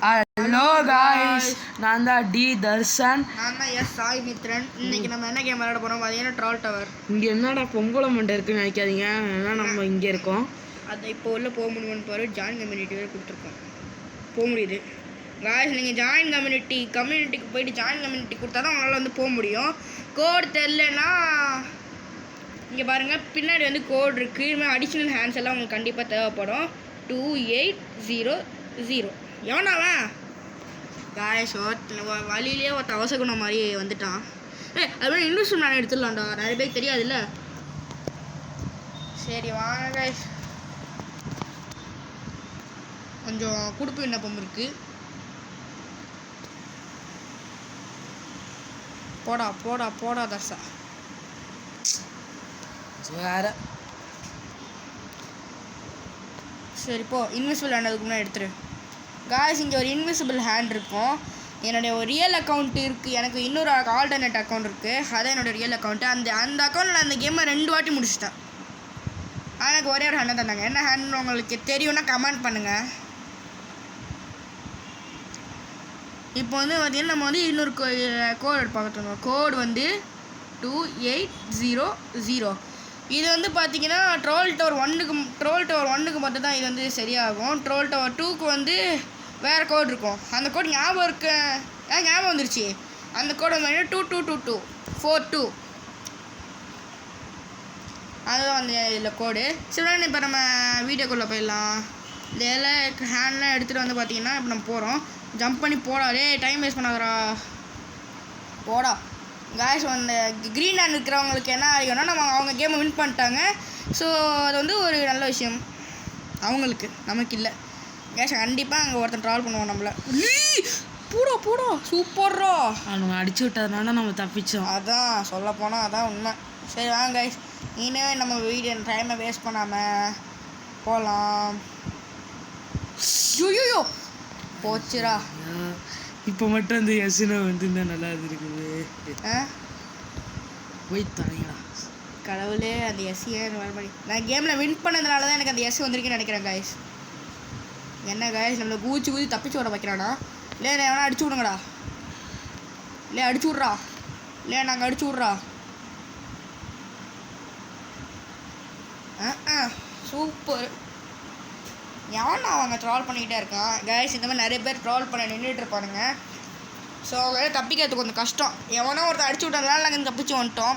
Hello guys, நான் தான் D Darshan. நான் தான் எஸ் சாய் மித்ரன். இன்னைக்கு நம்ம என்ன கேம் விளையாட போகிறோம்? அது என்ன ட்ரால் டவர். இங்கே என்னடா பொம்பளை மண்டை இருக்குன்னு நினைக்காதீங்க, ஏன்னா நம்ம இங்கே இருக்கோம். அதை இப்போ உள்ள போக முடியும்னு பாரு. ஜாயின் கம்யூனிட்டி வேறு கொடுத்துருக்கோம், போக முடியுது. காய்ஸ், நீங்கள் ஜாயின் கம்யூனிட்டிக்கு போயிட்டு ஜாயின் கம்யூனிட்டி கொடுத்தா தான் உங்களால் வந்து போக முடியும். கோட் தெரிலன்னா இங்கே பாருங்கள், பின்னாடி வந்து கோட் இருக்குது. இதுமாதிரி அடிஷ்னல் ஹேண்ட்ஸ் எல்லாம் உங்களுக்கு கண்டிப்பாக தேவைப்படும். 2800. எவனாவன் காய்ஸ்? வழியிலே ஒரு அவசகுணம் மாதிரி வந்துட்டான். அதுமாதிரி இன்வெஸ்ட்மெண்ட் நான் எடுத்துடலாம்டா, நிறைய பேருக்கு தெரியாதுல்ல. சரி வாங்க காய்ஸ், கொஞ்சம் குடுப்பு விண்ணப்பம் இருக்குது. போடா போடா போடா தர்ஷா. வேற சரி போ, இன்விசிபிள் ஹேண்ட் அதுக்கு முன்னாடி எடுத்துரு. காய்ஸ், இங்கே ஒரு இன்விசிபிள் ஹேண்ட் இருக்கும். என்னுடைய ஒரு ரியல் அக்கௌண்ட் இருக்குது, எனக்கு இன்னொரு ஆல்டர்னேட் அக்கௌண்ட் இருக்குது. அதான் என்னோடய ரியல் அக்கௌண்ட்டு. அந்த அக்கௌண்ட்டில் நான் அந்த கேமை 2 வாட்டி முடிச்சிட்டேன். ஆனால் எனக்கு ஒரே ஒரு ஹேண்டை தந்தாங்க. என்ன ஹேண்ட்னு உங்களுக்கு தெரியும்னா கமெண்ட் பண்ணுங்கள். இப்போ வந்து பார்த்தீங்கன்னா நம்ம வந்து இன்னொரு கோடு பார்த்துருங்க. கோடு வந்து 2800. இது வந்து பார்த்தீங்கன்னா ட்ரோல் டவர் 1க்கு மட்டும் தான் இது வந்து சரியாகும். ட்ரோல் டவர் 2க்கு வந்து வேறு கோடு இருக்கும். அந்த கோடு ஞாபகம் இருக்கு, ஞாபகம் வந்துருச்சு. அந்த கோடு வந்து 222242. அதுதான் வந்து இதில் கோடு. சரி, இப்போ நம்ம வீடியோக்குள்ளே போயிடலாம். இந்த எல்லாம் ஹேண்ட்லாம் எடுத்துகிட்டு வந்து பார்த்தீங்கன்னா இப்போ நம்ம போகிறோம். ஜம்ப் பண்ணி போடாதே, டைம் வேஸ்ட் பண்ணாதரா, போடா. காய்ஸ், அந்த க்ரீன் ஹேண்ட் இருக்கிறவங்களுக்கு என்ன ஆகிடும்னா அவங்க கேமை வின் பண்ணிட்டாங்க. ஸோ அது வந்து ஒரு நல்ல விஷயம் அவங்களுக்கு, நமக்கு இல்லை. கேஷ் கண்டிப்பாக அங்கே ஒருத்தன் ட்ராவல் பண்ணுவோம் நம்மளை. போடா போடா, சூப்பர்ரா. அவங்க அடிச்சு விட்டதுனால நம்ம தப்பிச்சோம். அதான் சொல்ல போனால் அதான் உண்மை. சரி வாங்க கைஸ், இனிமே நம்ம வீடியோ டைமை வேஸ்ட் பண்ணாமல் போகலாம். ஐயோ போச்சுரா. இப்போ மட்டும் அந்த எஸ்னோ வந்து நல்லா இருக்குது. போய் தரீங்களா கடவுளே, அந்த எஸ்ஸியே வரமாடி. நான் கேமில் வின் பண்ணதுனால தான் எனக்கு அந்த எஸ் வந்திருக்குன்னு நினைக்கிறேன் காய்ஸ். என்ன காய்ஸ், நம்மளை கூச்சி தப்பிச்சு விட வைக்கிறானா? இல்லை எவனா அடிச்சு விடுங்கடா, இல்லை அடிச்சு விட்றா, இல்லை நாங்கள் அடிச்சு விட்றா. சூப்பர். எவனா அவங்க ட்ரால் பண்ணிக்கிட்டே இருக்கான் காய்ஸ். இந்த மாதிரி நிறைய பேர் ட்ரால் பண்ண நின்றுட்டு இருப்பானுங்க. ஸோ அவங்க தப்பிக்கிறதுக்கு கொஞ்சம் கஷ்டம். எவனோ ஒருத்தர் அடிச்சு விட்டதுனால நாங்கள் தப்பிச்சு வந்துட்டோம்.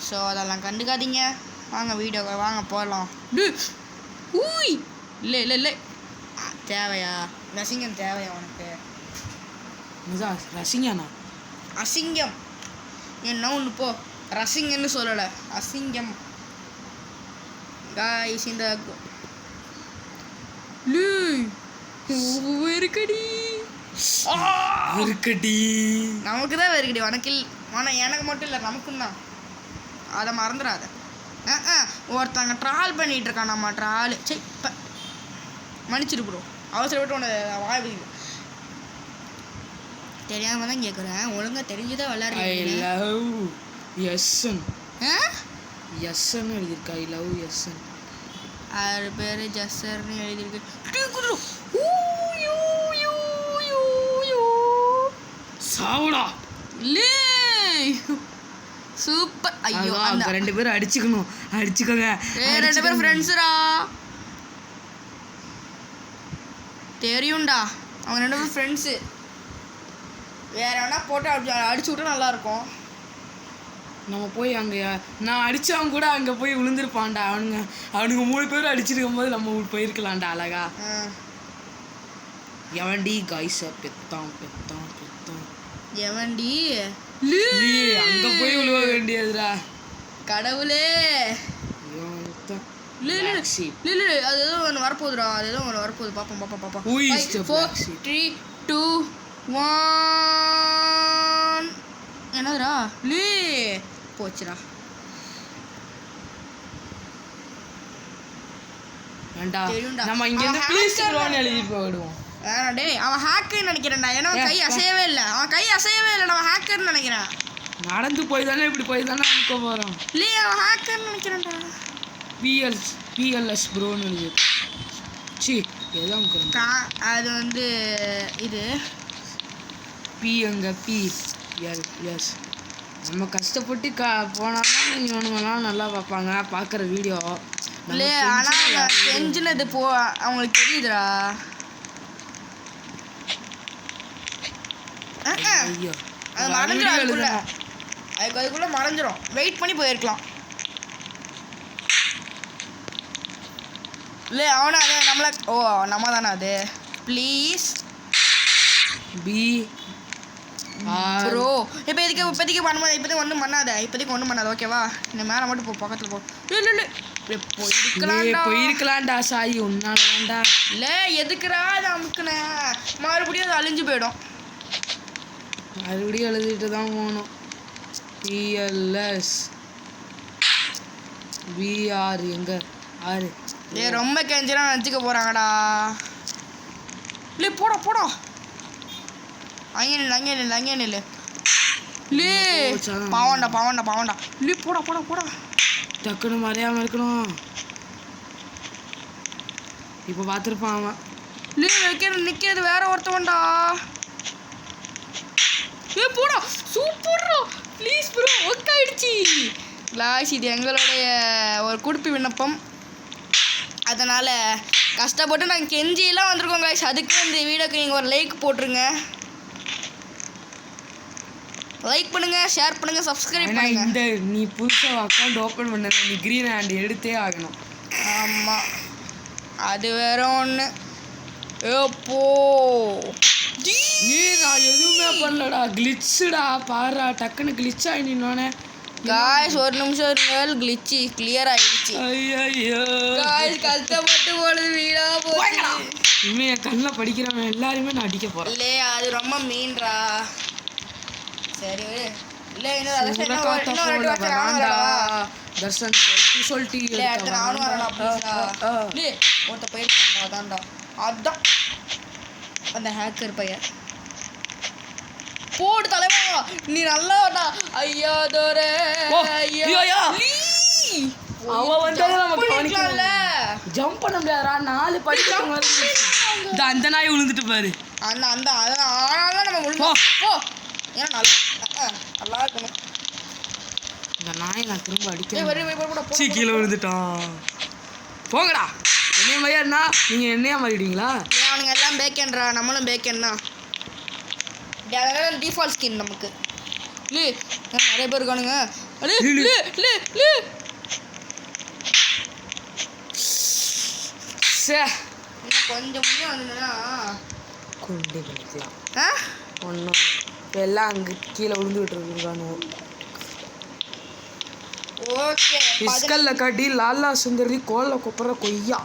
ஸோ அதெல்லாம் கண்டுக்காதீங்க. வாங்க வீடியோ வாங்க போகலாம். ஊய், இல்லை தேவையா? ரசிங்கம் தேவையா உனக்கு? ரசிங்கண்ணா, அசிங்கம் என்ன ஒன்று போ. ரசிங்கன்னு சொல்லலை, அசிங்கம் காய்ஸ். இந்த வெறுக்கடி நமக்கு தான் வெறுக்கடி, எனக்கு மட்டும் இல்லை, நமக்கும் தான். அதை மறந்துடாத. ஒருத்தங்க ட்ரால் பண்ணிகிட்டு இருக்கான். நம்ம ட்ரால் சரி இப்போ மன்னிச்சிட்டு ப்ரோ, அவசரப்பட்டு உன்னை வாய் வைக்க தெரியாமல் தான் கேட்குறேன். ஒழுங்காக தெரிஞ்சுதான் விளையாடுறேன். எஸ்ன்னு எழுதியிருக்கா. I love SN. 6 பேர் ஜஸ்ஸர்னு எழுதியிருக்கு. சாவுடா. சூப்பர். ஐயோ, அந்த 2 பேரும் அடிச்சுக்கோங்க. 2 பேரும் ஃப்ரெண்ட்ஸுடா, தெரியும்டா. அவங்க 2 பேரும் ஃப்ரெண்ட்ஸு. வேற எவனா போட்டு அடிச்சு விட்டா நல்லாயிருக்கும். நம்ம போய் அங்கே நான் அடித்தவங்க கூட அங்கே போய் விழுந்திருப்பான்டா. அவனுங்க 3 பேரும் அடிச்சிருக்கும் போது நம்ம போயிருக்கலாம்டா அழகா. எவன்டி காய்ஸா பெத்தான் எவன்டி? அங்கே போய் விழுவ வேண்டியதுடா. கடவுளே, அது ஏதோ ஒன்று வரப்போகுதுடா, அது ஏதோ ஒன்று வரப்போகுது. பார்ப்போம். 4 3 2 1. என்னதுடா? போச்சுடா. நம்ம இங்க இருந்து ப்ளீஸ் ப்ரோன்னு எழுதி போடுவோம். வேணாடே, அவன் ஹேக்கர்னு நினைக்கிறேன்டா. ஏன்னா கை அசையவே இல்லை, நான் ஹேக்கர்னு நினைக்கிறேன். நடந்து போய் தானே இப்படி போய் தானே அனுப்ப போகிறோம். இல்லையே, அவன் ஹேக்கர்னு நினைக்கிறேன்டா. பிஎல்எஸ் ப்ரோன்னு எழுதி. சி எது அமுக்குறோம்? அது வந்து இது பி எங்க பி எஸ் நம்ம கஷ்டப்பட்டு போனாலும் இவனுங்கெல்லாம் நல்லா பார்ப்பாங்க பார்க்குற வீடியோ. இல்லை ஆனால் செஞ்சுனது அவங்களுக்கு தெரியுதுடா. ஐயோ அது மறைஞ்சிடும், அதுக்குள்ளே மறைஞ்சிரும். வெயிட் பண்ணி போயிருக்கலாம். இல்லை அவனை அது நம்மளை நம்ம தானே அது. ப்ளீஸ் பி ப்ரோ இப்போதைக்கு பண்ணும்போது இப்போதைக்கு ஒன்றும் பண்ணாத ஓகேவா? இந்த மேலே மட்டும் பக்கத்தில் போ. இல்லை போயிருக்கலாம்டா சாயி, உன்னால வேண்டா. இல்லை எதுக்குறா அதை அமுக்குனேன், மறுபடியும் அது அழிஞ்சு போயிடும். மறுபடியும் எழுதிட்டு தான் போகணும். பிஎல்எஸ் பிஆர் எங்க ஆறு. ரொம்ப கெஞ்சலாம் நினச்சிக்க போகிறாங்கடா. இல்லை போடா அங்கே நில்லு. லே பாவண்டா. லே போடா. டக்குன்னு மறையாமல் இருக்கணும். இப்போ பார்த்துருப்பான் அவன். லே நிற்கிறது வேற ஒருத்தவன்டா. ஏ போடா, சூப்பர்ரா. ப்ளீஸ் ப்ரோ, ஒர்க் ஆயிடுச்சு. லாய்ஸ் இது எங்களுடைய ஒரு குடுப்பி விண்ணப்பம். அதனால் கஷ்டப்பட்டு நாங்கள் கெஞ்சியெல்லாம் வந்திருக்கோம் கைஸ். அதுக்கு இந்த வீடியோக்கு நீங்கள் ஒரு லைக் போட்டுருங்க. லைக் பண்ணுங்க, ஷேர் பண்ணுங்க, சப்ஸ்கிரைப் பண்ணுங்க. இந்த நீ புதுசாக அக்கௌண்ட் ஓப்பன் பண்ண நீ க்ரீன் ஹேண்ட் எடுத்தே ஆகணும். ஆமாம், அது வேற ஒன்று. எப்போ நான் எதுவுமே பண்ணலடா, கிளிச்சுடா பாருடா. டக்குன்னு கிளிச் ஆகினோன்னே காய்ஸ் ஒரு நிமிஷம் இருங்கள், கிளிச்சு கிளியர் ஆகிடுச்சு. ஐயோ காய்ஸ் கஷ்டப்பட்டு போடுது வீடா போச்சு. இனிமே என் கண்ணில் படிக்கிறவன் எல்லாருமே நான் அடிக்க போகிறேன். இல்லை அது ரொம்ப மீன்றா. சரி இல்லை தர்ஷன் சொல்லிட்டு இல்லை அடுத்த நானும் வரடா. இல்லை ஒருத்த போயிருக்காண்டா, அதான்டா அதான் அந்த ஹேக்கர் பையன். போடு தலைவா, நீ நல்லாடா. ஐயா தோரே அவன் வந்து நமக்கு கவனிக்கல. ஜம்ப் பண்ண முடியாதுடா, 4 படிக்க அந்த நாய் விழுந்துட்டு பாரு. அந்த ஆனாலும் நம்ம விழுந்தோம். போ ஏன்னா நல்லா இருக்கணும். இந்த நாய் நான் திரும்ப அடிக்க கீழே விழுந்துட்டான். போங்கடா. என்னைய மாதிரியா நீங்கள் என்னையா மாறிடுவீங்களா? அவனுங்க எல்லாம் பேக்கன்டா, நம்மளும் பேக்கன் தான். டிஃபால்ட் ஸ்கின் நமக்கு. இல்லை நிறைய பேர் இருக்கானுங்க. கொஞ்சம் முன்னே வந்ததுன்னா கொண்டு பண்ணிக்கலாம். ஒன்றும் எல்லாம் அங்கே கீழே விழுந்துகிட்டு இருக்கானு. ஓகே இஸ்கல்ல காட்டி லாலா சுந்தரி கோல கொப்புற கொய்யா.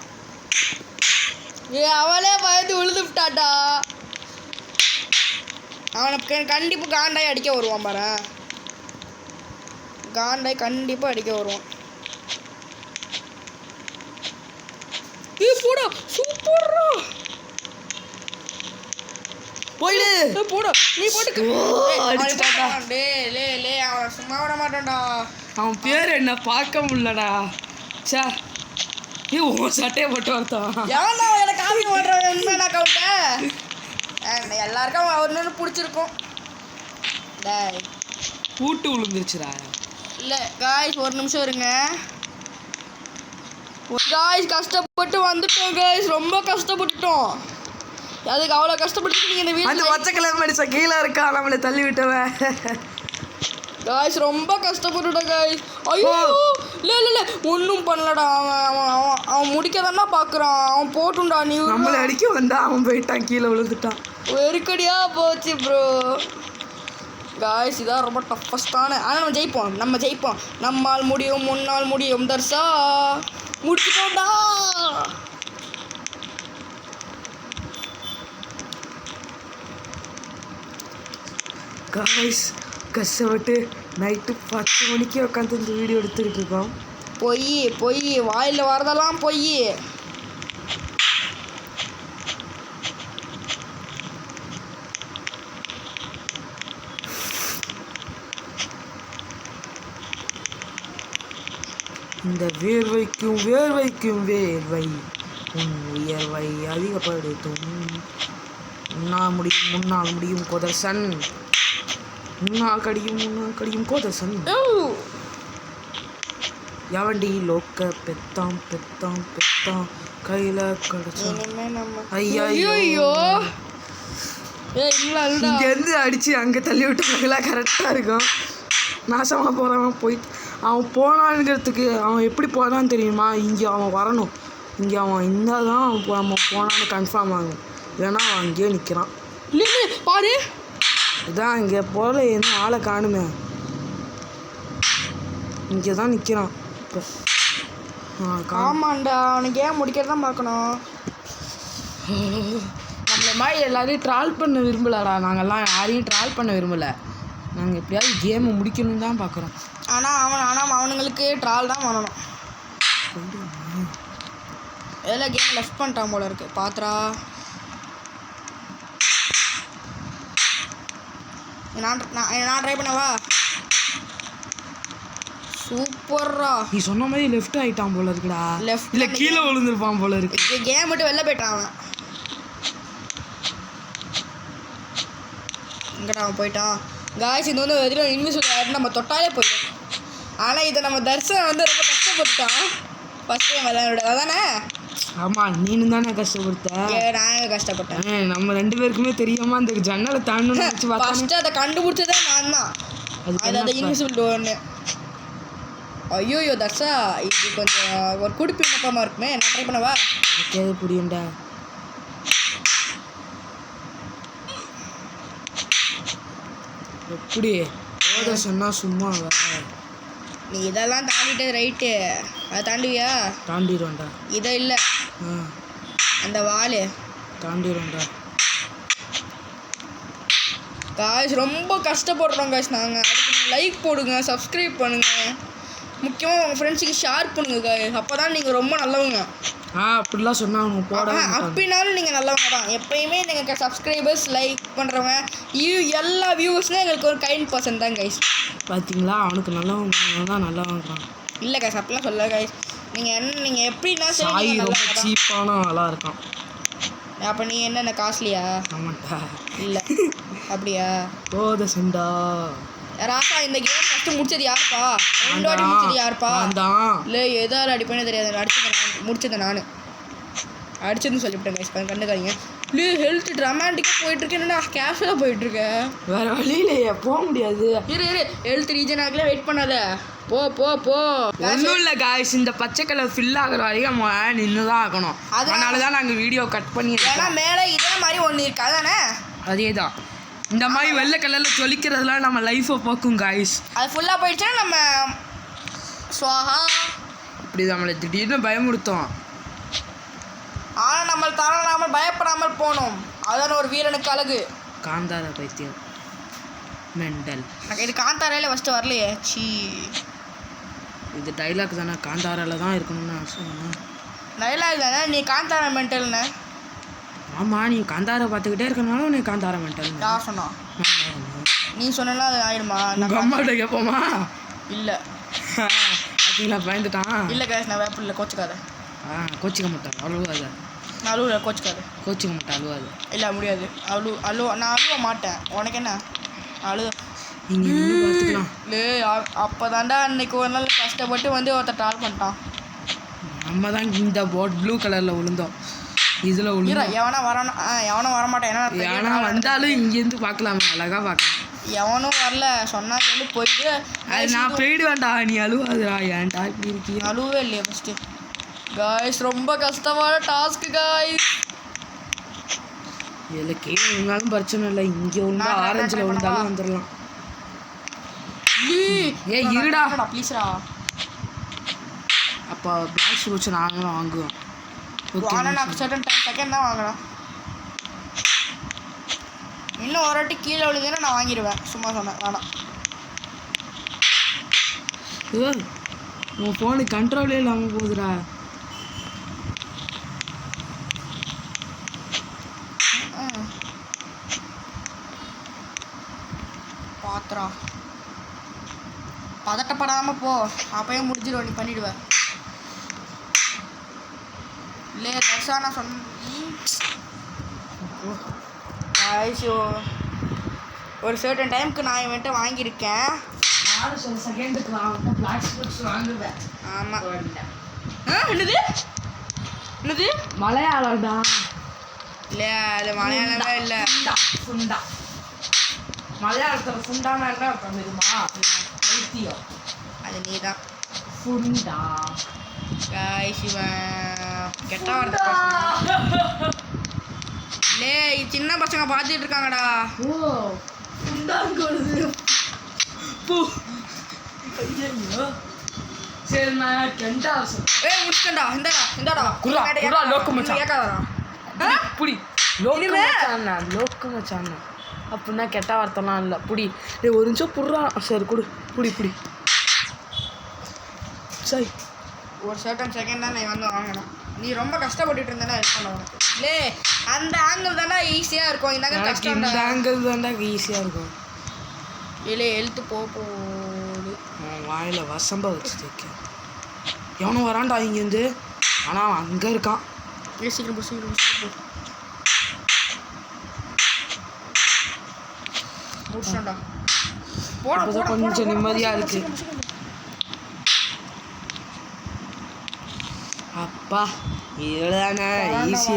அவளே பயந்து விழுந்துட்டாடா. அவனுக்கு கண்டிப்பாக காண்டாய் அடிக்க வருவான் பாரு. காண்டாய் கண்டிப்பாக அடிக்க வருவான். போடா சூப்பர்ரா. போயிடு போடா, நீ போட்டு அடிச்சுட்டாடா. லே அவன் சும்மா விட மாட்டான்டா. அவன் பேர் என்ன பார்க்க முடியலடா. சே நீ உன் சட்டையை போட்டு வரத்தான். எவன்டா எனக்கு காப்பி போடுறவன் உண்மையான அக்கௌண்ட்டை? எல்லாருக்கும் ஒன்று பிடிச்சிருக்கும். டேய் பூட்டு விழுந்துருச்சுடா. இல்லை காய்ஸ் ஒரு நிமிஷம் இருங்க காய்ஸ். கஷ்டப்பட்டு வந்துட்டோம் காய்ஸ், ரொம்ப கஷ்டப்பட்டுட்டோம். அதுக்கு அவ்வளோ கஷ்டப்பட்டு நீங்கள் இந்த வீடு அந்த பச்சை கலர் மனுஷா கீழே இருக்கா, நம்மளை தள்ளி விட்டவன். காய்ஸ் ரொம்ப கஷ்டப்பட்டுட்டோம் காய்ஸ். ஐயோ இல்லை ஒன்றும் பண்ணலடா. அவன் முடிக்க தானே பார்க்குறான். அவன் போட்டுண்டா. நீ நம்மளை அடிக்க வந்தா அவன் போயிட்டான், கீழே விழுந்துட்டான். வெறுக்கடியாக போச்சு ப்ரோ. காய்ஸ் இதான் ரொம்ப டஃபஸ்டான. ஆனால் நம்ம ஜெயிப்போம். நம்மால் முடியும், முன்னால் முடியும். தர்ஷா முடிச்சுட்டோம்டா. காய்ஸ் கஷ்டப்பட்டு நைட்டு 10 மணிக்கு உட்காந்து இந்த வீடியோ எடுத்துக்கிட்டு இருக்கோம். பொய் வாயில் வரதெல்லாம் பொய். இந்த வேர்வைக்கும் வேர்வை உன் உயர்வை அதிகப்படுத்தும். முன்னால் முடியும் கோதர்சன். முன்னால் கடியும் கோதர்சன். எவண்டி லோக்க பெத்தாம் கையில கிடைச்சா. ஐயோ இங்கேருந்து அடித்து அங்கே தள்ளி விட்டு கரெக்டாக இருக்கும். நாசமாக போகிறவன் போயிட்டு அவன் போனான்ங்கிறதுக்கு அவன் எப்படி போனான்னு தெரியுமா? இங்கே அவன் வரணும், இங்கே அவன் இருந்தால் தான் நம்ம போனான்னு கன்ஃபார்ம் ஆகும். இல்லைன்னா அவன் அங்கேயே நிற்கிறான். பாரு இதான் இங்கே போல என்ன ஆளை காணுமே. இங்கே தான் நிற்கிறான் இப்போ. ஆமாண்டா, அவனுக்கு ஏன் முடிக்கிறதான் பார்க்கணும். நம்மள மாதிரி எல்லாரையும் ட்ரால் பண்ண விரும்பலடா. நாங்கள்லாம் யாரையும் ட்ரால் பண்ண விரும்பலை. நாங்கள் எப்படியாவது கேமை முடிக்கணும்னு தான் பார்க்குறோம். ஆனால் அவனுங்களுக்கு ட்ரால் தான் பண்ணணும். எல்லாம் கேம் லெஃப்ட் பண்ணிட்டான் போல இருக்கு. பாத்ரா நான் ட்ரை பண்ணவா? சூப்பர்ரா. நீ சொன்ன மாதிரி லெஃப்ட் ஆகிட்டான் போல இருக்குடா. லெஃப்ட் இல்லை கீழே விழுந்துருப்பான் போல இருக்கு. கேம் மட்டும் வெளில போயிட்டான் அவன். இங்கடா அவன் போயிட்டான். காய்ச்சி இந்த வந்து எதிரும் இன்விசிபிள் ஆகிட்டு நம்ம தொட்டாலே போயிடும். ஆனால் இதை நம்ம தர்சன் வந்து ரொம்ப கஷ்டப்பட்டுட்டான் ஃபஸ்ட் டைம் விளையாட. அதானே? ஆமாம், நீனு தானே கஷ்டப்படுத்த. நான் கஷ்டப்பட்டேன். நம்ம 2 பேருக்குமே தெரியாமல் அந்த ஜன்னலை தாண்டணும்னு நினச்சி ஃபஸ்ட்டு அதை கண்டுபிடிச்சதே நான் தான். அது அந்த இன்விசிபிள் டோர்னு. ஐயோ தர்ஷா, இது கொஞ்சம் ஒரு குடிப்பு விண்ணப்பமாக இருக்குமே. நான் ட்ரை பண்ணவா? எனக்கு எது புரியும்டா. எப்படி போத சொன்னால் சும்மா நீ இதெல்லாம் தாண்டிட்டது ரைட்டு. அதை தாண்டுவியா? தாண்டிடுவேன்டா. இதை இல்லை, அந்த வாள் தாண்டிடுவேன்டா. காய்ஸ் ரொம்ப கஷ்டப்படுறோம் காய்ஸ் நாங்கள். அதுக்கு நீங்கள் லைக் போடுங்க, சப்ஸ்கிரைப் பண்ணுங்கள், முக்கியமாக உங்கள் ஃப்ரெண்ட்ஸுக்கு ஷேர் பண்ணுங்க காய்ஸ். அப்போ தான் நீங்கள் ரொம்ப நல்லவங்க. அப்படிலாம் சொன்னாங்க போட. அப்படின்னாலும் நீங்கள் நல்லவங்க தான். எப்பயுமே நீங்கள் சப்ஸ்கிரைபர்ஸ் லைக் பண்ணுறவங்க எல்லா வியூவர்ஸ்னால் எங்களுக்கு ஒரு கைண்ட் பர்சன் தான் கைஸ். பார்த்தீங்களா, அவனுக்கு நல்லவங்க தான் நல்லவங்கிறான். இல்லை கைஸ், அப்படிலாம் சொல்ல கைஸ். நீங்கள் எப்படின்னா சரி, ரொம்ப சீப்பான ஆளாக இருக்கான். அப்போ நீ என்ன காஸ்ட்லியா? ஆமாட்டா. இல்லை அப்படியா? போத செண்டா ராசா, இந்த கேம் ஃபஸ்ட்டு முடிச்சது யாருப்பா? 2 வாட்டி முடிச்சது யாருப்பா? இல்லை எதாவது அடிப்பேன்னு தெரியாது. முடிச்சது நான் அடிச்சதுன்னு சொல்லிவிட்டேன் கைஸ். கண்டுக்காதீங்க இல்லை. ஹெல்த் ட்ராமாட்டிக்காக போயிட்டுருக்கேன். என்னடா கேஷுவலாக போயிட்டுருக்கேன். வேறு வழியிலையே போக முடியாது. இரு ஹெல்த் ரீஜன் ஆகல, வெயிட் பண்ணாத. போ ஒன்றும் இல்லை காய்ஸ். இந்த பச்சை கலர் ஃபில் ஆகிற வரைக்கும் நம்ம நின்று தான் ஆகணும். அதனால தான் நாங்கள் வீடியோ கட் பண்ணி. ஏன்னா மேலே இதே மாதிரி ஒன்று இருக்கா தானே? அதே தான். இந்த மாதிரி வெள்ளை கலரில் ஜொலிக்கிறதுலாம் நம்ம லைஃப்பை பார்க்கும் காய்ஸ். அது ஃபுல்லாக போயிடுச்சுன்னா நம்ம ஸ்வாஹா. இப்படி நம்மளை திடீர்னு பயமுறுத்தோம். ஆனால் நம்ம தராமல் பயப்படாமல் போனோம். அதான் ஒரு வீரனுக்கு அழகு. காந்தாரா பைத்தியம் மெண்டல். இது காந்தாரால ஃபஸ்ட்டு வரலையே. இது டைலாக் தானே, காந்தாரால தான் இருக்கணும்னு சொன்னேன். டைலாக் தானே. நீ காந்தாரா மென்டல்னு. ஆமாம், நீ காந்தாரை பார்த்துக்கிட்டே இருக்கனாலும் நீ காந்தாரா மென்டல். யார் சொன்னா? நீ சொன்னா அது ஆயிடுமா? உங்கள் அம்மாட்ட கேட்போமா? இல்லை பார்த்தீங்களா, பயந்துட்டான். இல்லை கேஸ், நான் வேப்பில்லை, கோச்சிக்காத. கோச்சிக்க மாட்டேன், அழுவாத. நான் அழுவ கோச்சிக்காது. கோச்சிக்க மாட்டேன், அழுவாது. இல்லை முடியாது. நான் அழுவ மாட்டேன். உனக்கு என்ன அழுவ? நீங்கள் இன்னும் பார்த்துக்கலாம். இல்லை அப்போ தாண்டா அன்னைக்கு ஒரு நாள் கஷ்டப்பட்டு வந்து ஒருத்தர் ட்ரால் பண்ணிட்டான். நம்ம தான் இந்த போட் ப்ளூ கலரில் விழுந்தோம். இதில் விழுந்தோம். எவனும் வரமாட்டேன். ஏன்னா வந்தாலும் இங்கேருந்து பார்க்கலாமே, அழகாக பார்க்கலாம். எவனும் வரல சொன்னா சொல்லி போயிட்டு அது நான் போயிடுவேன்டா. நீ அழுவாதுடா. ஏன்டா இப்படி இருக்கீங்க? அழுவே இல்லையா ஃபஸ்ட்டு காய்ஸ்? ரொம்ப கஷ்டமான டாஸ்க்கு காய்ஸ். இதில் கீழே விழுந்தாலும் பிரச்சனை இல்லை. இங்கே விழுந்தா ஆரஞ்சில் விழுந்தாலும் வந்துடலாம். இருடா ப்ளீஸ்ரா. அப்போ பிளாக் ஷூஸ் நாங்களும் வாங்குவோம். ஆனால் நான் சர்டன் செகண்ட் தான் வாங்கலாம். இன்னும் ஒரு வாட்டி கீழே விழுதுன்னா நான் வாங்கிடுவேன். சும்மா சொன்னேன், வேணாம். உன் ஃபோனுக்கு கண்ட்ரோலே இல்லாமல் போகுதுடா. பாத்திரா பதட்டப்படாமல் போ, அப்பயே முடிஞ்சிடும். நீ பண்ணிடுவேன். இல்லை தர்ஷானா ஒரு சர்டன் டைமுக்கு நான் இவன்ட்ட வாங்கியிருக்கேன். நானும் சில செகண்டுக்கு நான் பிளாக் ஸ்போர்ட்ஸ் வாங்குவேன். ஆமாம். என்னது என்னது மலையாளம்டா. இல்லை அது மலையாளமே இல்லை. சுண்டா மலையாளத்தில் சுண்டானா என்ன அர்த்தம் தெரியுமா? பைத்தியம். அது நீ தான். சுண்டா காய்ஸ் இவன் கெட்ட வார்த்தை லே சின்ன பசங்க பார்த்துட்டு இருக்காங்கடா. ஓ சுண்டாங்கிறது பூ. ஐயோ சரி நான் கெண்டா ஏய் முடிச்சுடா. இந்தாடா குர்ரா குர்ரா லோக்கு மச்சான் கேட்காதடா. புடி லோக்கு மச்சான் லோக்கு மச்சான் அப்படின்னா கெட்ட வார்த்தைலாம் இல்லை. புடி டேய் ஒரு நிமிஷம் புடுறா. சரி குடு புடி சரி ஒரு சர்டன் செகண்ட் தான் நீ வந்து வாங்கணும். நீ ரொம்ப கஷ்டப்பட்டுட்டு இருந்தேன்னா ஹெல்ப் பண்ண உனக்கு. லே அந்த ஆங்கிள் தானே ஈஸியாக இருக்கும். இந்தாங்க கஷ்டம். இந்த ஆங்கிள் தான்டா ஈஸியாக இருக்கும். இல்லை ஹெல்த்து போகுது. வாயில் வசம்ப வச்சு தைக்க எவனும் வரான்டா இங்கேருந்து. ஆனால் அவன் அங்கே இருக்கான். சீக்கிரம் போ. முடிச்சான்டா. போட கொஞ்சம் நிம்மதியாக இருக்கு. அப்பா இதுதானே ஈஸி.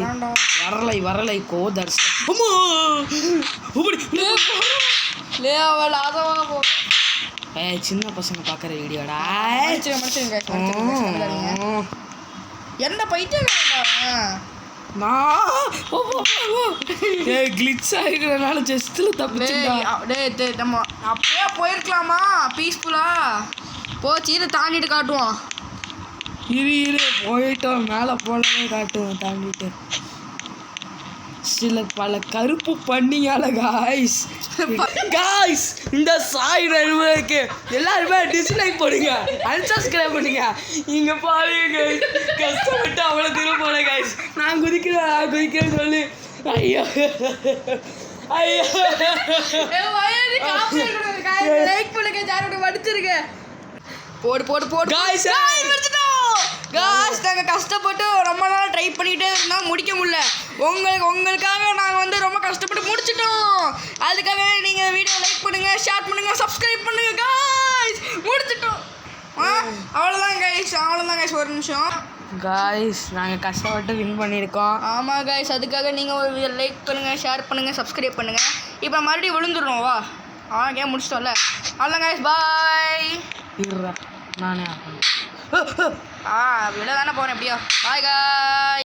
வரலை கோதர்ஸ். லே அவள் அதவா போ. சின்ன பசங்க பார்க்குற வீடியோடா. என்ன பைத்தியக்காரன்டா நான் கிளிட்ஸ் ஆகிக்கிறனால ஜஸ்ட்டில் தப்பிச்சுடா. நம்ம அப்படியே போயிருக்கலாமா பீஸ்ஃபுல்லாக போச்சு. இதை தாண்டிட்டு காட்டுவோம். இரு போயிட்டோம். மேலே போனதே காட்டுவோம் தாண்டிட்டு. சில பல கருப்பு பண்ணியால காய்ஸ் இந்த சாய் நண்பருக்கு எல்லாருமே டிஸ்லைக் பண்ணுங்க, அன்சப்ஸ்கிரைப் பண்ணுங்க. இங்கே பாருங்க கஷ்டப்பட்டு அவ்வளோ தூரம் போன காய்ஸ். நான் குதிக்கிறேன் சொல்லி ஐயோ லைக் பண்ணுங்க, யாரோட மடிச்சிருங்க. போடு காய்ஸ். காய்ஸ் நாங்கள் கஷ்டப்பட்டு ரொம்ப நாள் ட்ரை பண்ணிகிட்டே இருந்தோம், முடிக்க முடியல. உங்களுக்காக நாங்கள் வந்து ரொம்ப கஷ்டப்பட்டு முடிச்சிட்டோம். அதுக்காக நீங்கள் வீடியோ லைக் பண்ணுங்கள், ஷேர் பண்ணுங்கள், சப்ஸ்கிரைப் பண்ணுங்கள் காய்ஸ். முடிச்சிட்டோம். அவ்வளோதான் காய்ஸ். ஒரு நிமிஷம் காய்ஸ் நாங்கள் கஷ்டப்பட்டு வின் பண்ணியிருக்கோம். ஆமாம் காய்ஸ், அதுக்காக நீங்கள் ஒரு லைக் பண்ணுங்கள், ஷேர் பண்ணுங்கள், சப்ஸ்கிரைப் பண்ணுங்கள். இப்போ மறுபடியும் விழுந்துடுறோம். வா கேம் முடிச்சிட்டோம்ல. அவ்வளோதான் காய்ஸ், பாய். நானே விட தானே போகிறேன் எப்படியோ. பாய் காய்.